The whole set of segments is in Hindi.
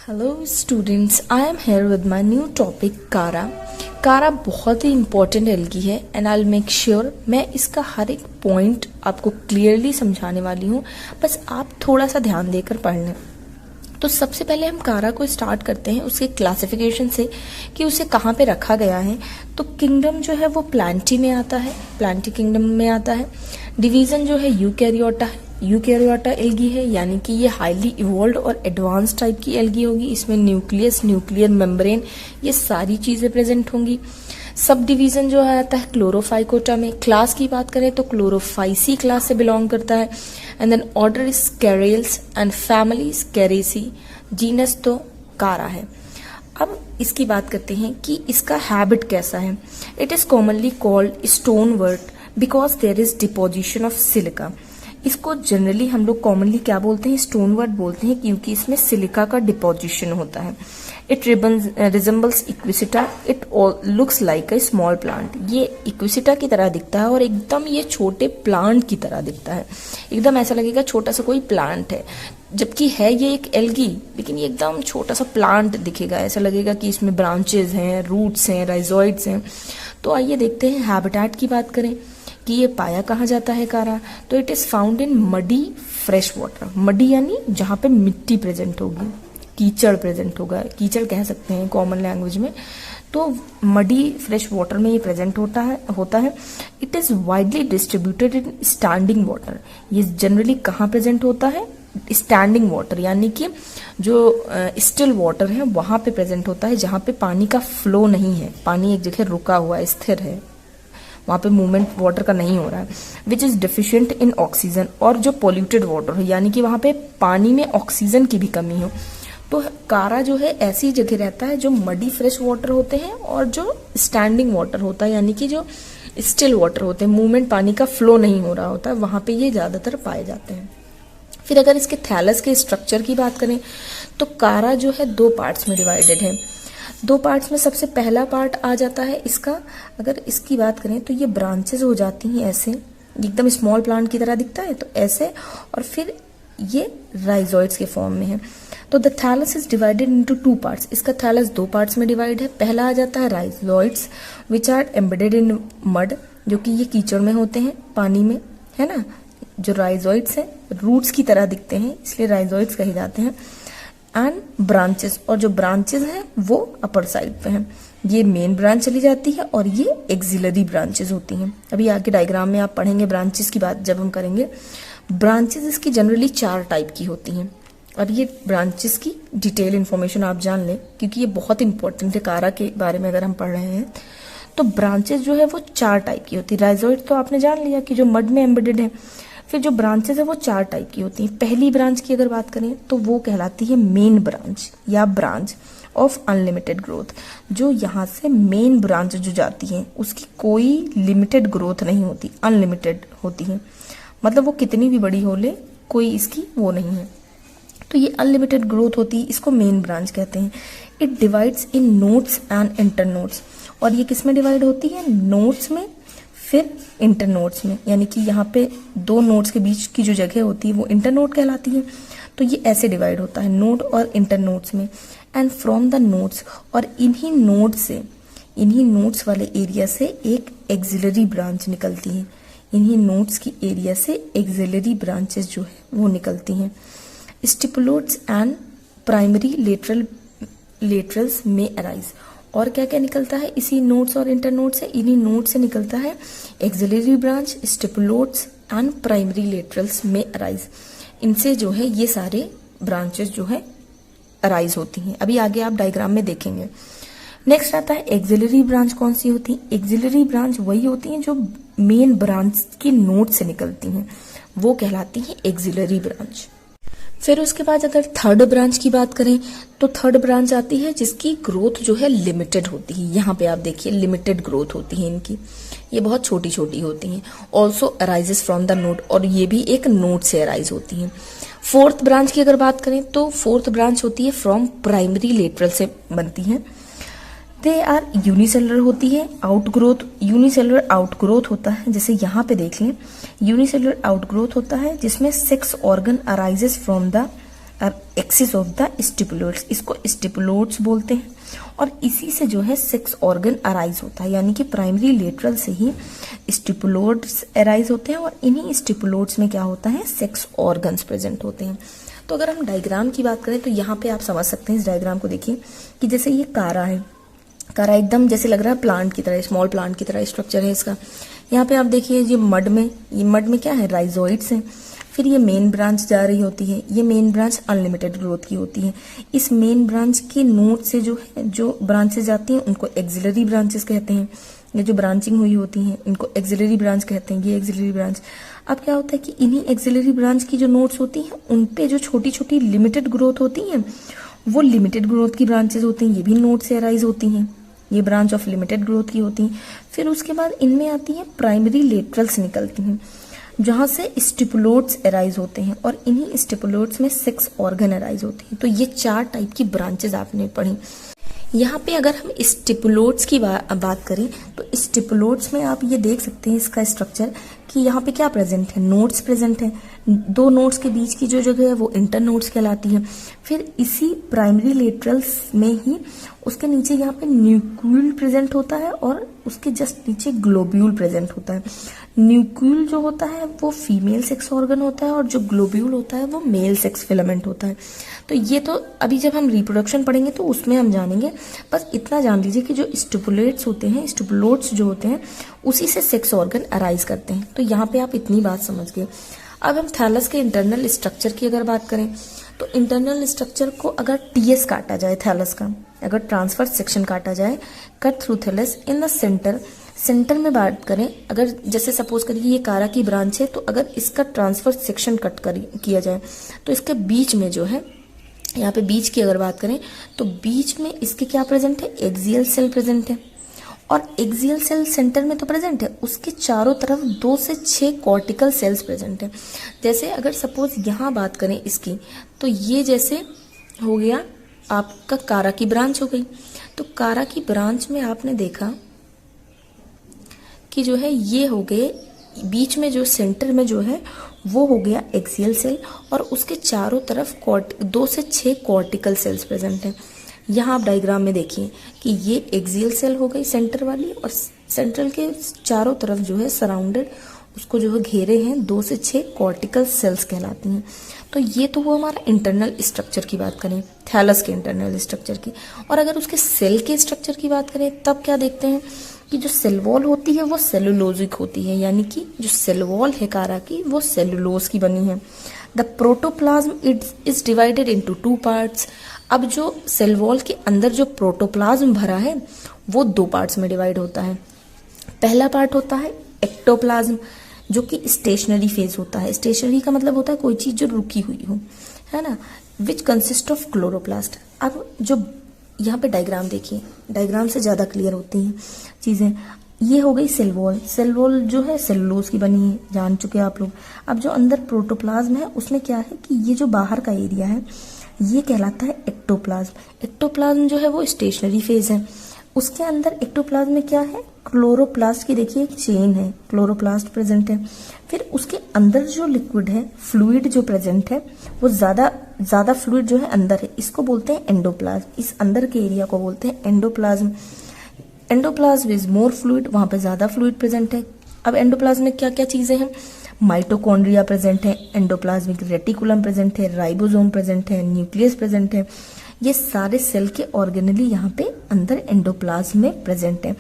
Hello students, I am here with my new topic कारा। कारा बहुत ही इंपॉर्टेंट एल्गी है and I will make sure मैं इसका हर एक पॉइंट आपको क्लियरली समझाने वाली हूँ। बस आप थोड़ा सा ध्यान देकर पढ़ लें। तो सबसे पहले हम कारा को स्टार्ट करते हैं उसके क्लासिफिकेशन से कि उसे कहाँ पे रखा गया है। तो किंगडम जो है वो प्लांटी में आता है, प्लांटी किंगडम में आता है। डिवीजन जो है यूकैरियोटा है, यूकैरियोटा एल्गी है, यानी कि ये हाईली इवॉल्व और एडवांस टाइप की एल्गी होगी। इसमें न्यूक्लियस, न्यूक्लियर मेम्ब्रेन, ये सारी चीजें प्रेजेंट होंगी। सब डिवीजन जो आता है क्लोरोफाइकोटा में। क्लास की बात करें तो क्लोरोफाइसी क्लास से बिलोंग करता है। And then order is Charales and family Characeae. Genus तो कारा है। अब इसकी बात करते हैं कि इसका हैबिट कैसा है। It is commonly called stonewort because there is deposition of silica. इसको जनरली हम लोग कॉमनली क्या बोलते हैं, स्टोन वर्ट बोलते हैं, क्योंकि इसमें सिलिका का डिपोजिशन होता है। It resembles Equisetum, it looks like a small plant. ये इक्विसिटा की तरह दिखता है और एकदम ये छोटे प्लांट की तरह दिखता है। एकदम ऐसा लगेगा छोटा सा कोई प्लांट है, जबकि है ये एक एल्गी, लेकिन ये एकदम छोटा सा प्लांट दिखेगा। ऐसा लगेगा कि इसमें ब्रांचेस हैं, रूट्स हैं, राइजोइड्स हैं। तो आइए देखते हैं हैबिटेट की बात करें कि ये पाया कहाँ जाता है कारा। तो it is found in muddy fresh water. Muddy यानी जहाँ पे मिट्टी प्रेजेंट होगी, कीचड़ प्रेजेंट होगा, कीचड़ कह सकते हैं कॉमन लैंग्वेज में। तो मडी फ्रेश वाटर में ये प्रेजेंट होता है। It is widely distributed in standing water. ये जनरली कहाँ प्रेजेंट होता है, स्टैंडिंग वाटर, यानी कि जो स्टिल वाटर है वहां पे प्रेजेंट होता है, जहां पे पानी का फ्लो नहीं है, पानी एक जगह रुका हुआ है, स्थिर है, वहां पे मूवमेंट वाटर का नहीं हो रहा है। Which is deficient in oxygen, और जो पोल्यूटेड वाटर हो, यानी कि वहां पे पानी में ऑक्सीजन की भी कमी हो। तो कारा जो है ऐसी जगह रहता है जो मडी फ्रेश वाटर होते हैं और जो स्टैंडिंग वाटर होता है, यानी कि जो स्टिल वाटर होते हैं, मूवमेंट पानी का फ्लो नहीं हो रहा होता है, वहां पे ये ज्यादातर पाए जाते हैं। फिर अगर इसके थैलस के स्ट्रक्चर की बात करें तो कारा जो है दो पार्ट्स में डिवाइडेड है। दो पार्ट्स में सबसे पहला पार्ट आ जाता है इसका, अगर इसकी बात करें तो ये ब्रांचेस हो जाती हैं ऐसे, एकदम स्मॉल प्लांट की तरह दिखता है तो ऐसे, और फिर ये राइजोइड्स के फॉर्म में है। तो the thallus is divided into two parts. इसका थैलस दो पार्ट्स में डिवाइड है। पहला आ जाता है rhizoids which are embedded in mud, जो कि ये कीचड़ में होते हैं, पानी में, है ना। जो राइजोइड्स हैं रूट्स की तरह दिखते हैं, इसलिए राइजोइड्स कहे जाते हैं। एंड ब्रांचेस, और जो ब्रांचेस हैं वो अपर साइड पे हैं। ये मेन ब्रांच चली जाती है और ये एक्सिलरी ब्रांचेस होती हैं। अभी आगे डायग्राम में आप पढ़ेंगे ब्रांचेस की बात जब हम करेंगे। ब्रांचेस इसकी जनरली 4 टाइप की होती हैं। अब ये ब्रांचेस की डिटेल इन्फॉर्मेशन आप जान लें, क्योंकि ये बहुत इंपॉर्टेंट है कारा के बारे में अगर हम पढ़ रहे हैं। तो ब्रांचेस जो है वो 4 टाइप की होती है। राइजोइड तो आपने जान लिया कि जो मड में एम्बेडेड है। फिर जो ब्रांचेस है वो 4 टाइप की होती हैं। पहली ब्रांच की अगर बात करें तो वो कहलाती है मेन ब्रांच या ब्रांच ऑफ अनलिमिटेड ग्रोथ। जो यहाँ से मेन ब्रांच जो जाती है उसकी कोई लिमिटेड ग्रोथ नहीं होती, अनलिमिटेड होती है। मतलब वो कितनी भी बड़ी हो ले, कोई इसकी वो नहीं है। तो ये अनलिमिटेड ग्रोथ होती है, इसको मेन ब्रांच कहते हैं। It divides in nodes and internodes. और ये किस में डिवाइड होती है, नोड्स में, फिर इंटरनोड्स में, यानी कि यहाँ पे 2 नोड्स के बीच की जो जगह होती है वो इंटरनोड कहलाती है। तो ये ऐसे डिवाइड होता है नोड और इंटरनोड्स में। एंड फ्रॉम द नोड्स, और इन्हीं नोड से, इन्हीं नोड्स वाले एरिया से एक एक्सिलरी ब्रांच निकलती है। इन्हीं नोड्स की एरिया से एक्सिलरी ब्रांचेस जो है वो निकलती हैं। स्टिपुलोट्स एंड प्राइमरी लेटरल्स में अराइज। और क्या क्या निकलता है इसी नोड्स और इंटरनोड से, इन्हीं नोड से निकलता है axillary branch, stipulodes and primary laterals में अराइज। इनसे जो है ये सारे ब्रांचेस जो है अराइज होती हैं। अभी आगे आप डायग्राम में देखेंगे। नेक्स्ट आता है एक्सिलरी ब्रांच। कौन सी होती है, एक्सिलरी ब्रांच वही होती है जो मेन ब्रांच के नोड से निकलती हैं, वो कहलाती है एक्सिलरी ब्रांच। फिर उसके बाद अगर थर्ड ब्रांच की बात करें तो थर्ड ब्रांच आती है जिसकी ग्रोथ जो है लिमिटेड होती है। यहाँ पे आप देखिए लिमिटेड ग्रोथ होती है इनकी, ये बहुत छोटी छोटी होती हैं। Also arises from the node, और ये भी एक नोड से अराइज होती हैं। फोर्थ ब्रांच की अगर बात करें तो फोर्थ ब्रांच होती है फ्रॉम प्राइमरी लेटरल से बनती है। दे आर यूनिसेलुलर होती है। आउटग्रोथ, यूनिसेलुलर आउटग्रोथ होता है, जैसे यहाँ पे देख लें यूनिसेलुलर आउटग्रोथ होता है जिसमें 6 organ arises from the axis of the stipulodes, इसको स्टिपुलेट्स बोलते हैं। और इसी से जो है सेक्स ऑर्गन अराइज होता है, यानी कि प्राइमरी लेटरल से ही स्टिपुलेट्स अराइज होते हैं और इन्हीं स्टिपुलेट्स में क्या होता है, सेक्स ऑर्गन्स प्रेजेंट होते हैं। तो अगर हम डायग्राम की बात करें तो यहाँ पे आप समझ सकते हैं, इस डायग्राम को देखिए कि जैसे ये कारा है, कारा एकदम जैसे लग रहा है प्लांट की तरह, स्मॉल प्लांट की तरह स्ट्रक्चर है इसका। यहाँ पे आप देखिए ये मड में क्या है, राइजोइड्स हैं। फिर ये मेन ब्रांच जा रही होती है, ये मेन ब्रांच अनलिमिटेड ग्रोथ की होती है। इस मेन ब्रांच के नोड से जो ब्रांचेस जाती हैं उनको एक्सिलरी ब्रांचेस कहते हैं। ये जो ब्रांचिंग हुई होती हैं इनको एक्सिलरी ब्रांच कहते हैं, ये एक्सिलरी ब्रांच। अब क्या होता है कि इन्हीं एक्सिलरी ब्रांच की जो नोड्स होती हैं उन पे जो छोटी छोटी लिमिटेड ग्रोथ होती हैं वो लिमिटेड ग्रोथ की ब्रांचेस होती हैं, ये भी नोड से अराइज होती हैं, ये ब्रांच ऑफ लिमिटेड ग्रोथ की होती हैं। फिर उसके बाद इनमें आती हैं प्राइमरी लेटरल्स निकलती हैं जहां से स्टिपुलेट्स अराइज होते हैं और इन्हीं स्टिपुलेट्स में सेक्स ऑर्गन अराइज होते हैं। तो ये 4 टाइप की ब्रांचेस आपने पढ़ी। यहाँ पे अगर हम स्टिपुलेट्स की बात करें तो स्टिपुलेट्स में आप ये देख सकते हैं इसका स्ट्रक्चर कि यहाँ पे क्या प्रेजेंट है, नोड्स प्रेजेंट है। 2 नोड्स के बीच की जो जगह है वो इंटर नोड्स कहलाती है। फिर इसी प्राइमरी लेटरल्स में ही उसके नीचे यहाँ पे न्यूक्लियल प्रेजेंट होता है और उसके जस्ट नीचे ग्लोब्यूल प्रेजेंट होता है। न्यूक्लियल जो होता है वो फीमेल सेक्स ऑर्गन होता है और जो ग्लोब्यूल होता है वो मेल सेक्स फिलामेंट होता है। तो ये तो अभी जब हम रिप्रोडक्शन पढ़ेंगे तो उसमें हम जानेंगे, बस इतना जान लीजिए कि जो स्टिपुलेट्स होते हैं, स्टिपुलेट्स जो होते हैं उसी से सेक्स ऑर्गन अराइज करते हैं। तो यहाँ पे आप इतनी बात समझ गए। अब हम थैलस के इंटरनल स्ट्रक्चर की अगर बात करें तो इंटरनल स्ट्रक्चर को अगर टीएस काटा जाए, थैलस का अगर ट्रांसफर सेक्शन काटा जाए, cut through thallus in the centre में बात करें, अगर जैसे सपोज करिए ये कारा की ब्रांच है तो अगर इसका ट्रांसफर सेक्शन कट किया जाए तो इसके बीच में जो है, यहाँ पे बीच की अगर बात करें तो बीच में इसके क्या प्रेजेंट है, एक्सियल सेल प्रेजेंट है। और एक्सियल सेल सेंटर में तो प्रेजेंट है, उसके चारों तरफ 2 से 6 कॉर्टिकल सेल्स प्रेजेंट है। जैसे अगर सपोज यहाँ बात करें इसकी, तो ये जैसे हो गया आपका कारा की ब्रांच हो गई। तो कारा की ब्रांच में आपने देखा कि जो है ये हो गए, बीच में जो सेंटर में जो है वो हो गया एक्सियल सेल और उसके चारों तरफ 2 से 6 कॉर्टिकल सेल्स प्रेजेंट हैं। यहाँ आप डायग्राम में देखिए कि ये एक्सियल सेल हो गई सेंटर वाली और सेंट्रल के चारों तरफ जो है सराउंडेड उसको जो है घेरे हैं 2 से 6 कॉर्टिकल सेल्स कहलाती हैं। तो ये तो वो हमारा इंटरनल स्ट्रक्चर की बात करें, थैलस के इंटरनल स्ट्रक्चर की। और अगर उसके सेल के स्ट्रक्चर की बात करें तब क्या देखते हैं कि जो सेल वॉल होती है वो सेलुलोजिक होती है, यानी कि जो सेल वॉल है कारा की वो सेलुलोज की बनी है। The protoplasm is divided into 2 parts. अब जो सेल वॉल के अंदर जो प्रोटोप्लाज्म भरा है वो 2 पार्ट्स में डिवाइड होता है। पहला पार्ट होता है एक्टोप्लाज्म जो कि स्टेशनरी फेज होता है। स्टेशनरी का मतलब होता है कोई चीज जो रुकी हुई हो, है ना, विच कंसिस्ट ऑफ क्लोरोप्लास्ट। अब जो यहाँ पे डायग्राम देखिए, डायग्राम से ज्यादा क्लियर होती हैं चीजें। ये हो गई सेल वॉल। सेल वॉल जो है सेलुलोज की बनी है, जान चुके आप लोग। अब जो अंदर प्रोटोप्लाज्म है उसमें क्या है कि ये जो बाहर का एरिया है ये कहलाता है एक्टोप्लाज्म। एक्टोप्लाज्म जो है वो स्टेशनरी फेज है। उसके अंदर एक्टोप्लाज्म में क्या है, क्लोरोप्लास्ट की देखिए एक चेन है, क्लोरोप्लास्ट प्रेजेंट है। फिर उसके अंदर जो लिक्विड है, फ्लूइड जो प्रेजेंट है वो ज्यादा फ्लूइड जो है अंदर है, इसको बोलते हैं एंडोप्लाज्म। इस अंदर के एरिया को बोलते हैं endoplasm. Endoplasm is more fluid, वहां पे ज्यादा फ्लूइड प्रेजेंट है। अब एंडोप्लाज्म में क्या क्या चीजें हैं, माइटोकॉन्ड्रिया प्रेजेंट है, एंडोप्लाज्मिक रेटिकुलम प्रेजेंट है, राइबोसोम प्रेजेंट है, न्यूक्लियस प्रेजेंट है। ये सारे सेल के ऑर्गेनली यहाँ पे अंदर एंडोप्लाज्म में प्रेजेंट है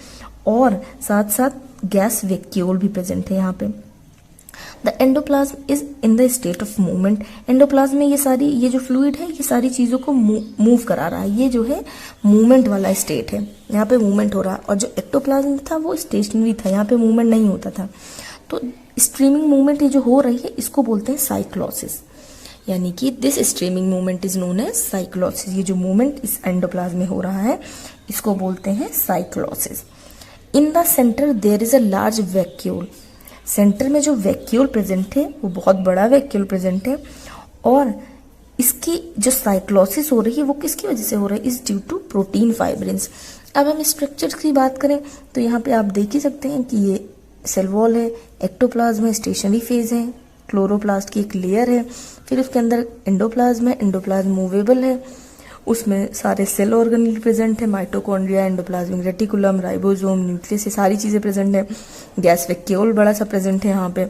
और साथ साथ गैस वैक्यूल भी प्रेजेंट है यहाँ पे। The endoplasm is in the state of movement. Endoplasm में ये जो फ्लूइड है ये सारी चीजों को मूव करा रहा है। ये जो है मूवमेंट वाला स्टेट है, यहाँ पे मूवमेंट हो रहा है। और जो एक्टोप्लाज्म था वो स्टेशनरी था, यहाँ पे मूवमेंट नहीं होता था। तो स्ट्रीमिंग मूवमेंट ये जो हो रही है इसको बोलते हैं साइक्लोसिस, यानी कि this streaming movement is known as cyclosis. ये जो मूवमेंट इस एंडोप्लाज्म में हो रहा है इसको बोलते हैं cyclosis. In the centre there is a large vacuole. Centre में जो वैक्यूल प्रेजेंट है वो बहुत बड़ा वैक्यूल प्रेजेंट है और इसकी जो साइक्लोसिस हो रही है वो किसकी वजह से हो रही है, is due to protein fibrins. अब हम स्ट्रक्चर की बात करें तो यहाँ पे आप देख ही सकते हैं कि ये सेल वॉल है, एक्टोप्लाज्म है, स्टेशनरी फेज है, क्लोरोप्लास्ट की एक लेयर है, फिर उसके अंदर एंडोप्लाज्म है, एंडोप्लाज्म मूवेबल है, उसमें सारे सेल ऑर्गेनेल प्रेजेंट है, mitochondria, endoplasmic reticulum, ribosome, nucleus, ये सारी चीजें प्रेजेंट है, गैस वैक्यूल बड़ा सा प्रेजेंट है यहाँ पे।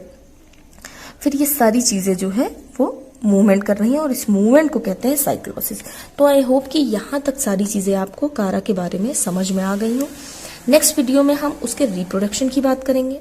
फिर ये सारी चीजें जो है वो मूवमेंट कर रही हैं और इस मूवमेंट को कहते हैं साइक्लोसिस। तो आई होप कि यहाँ तक सारी चीजें आपको कारा के बारे में समझ में आ गई हो। नेक्स्ट वीडियो में हम उसके रिप्रोडक्शन की बात करेंगे।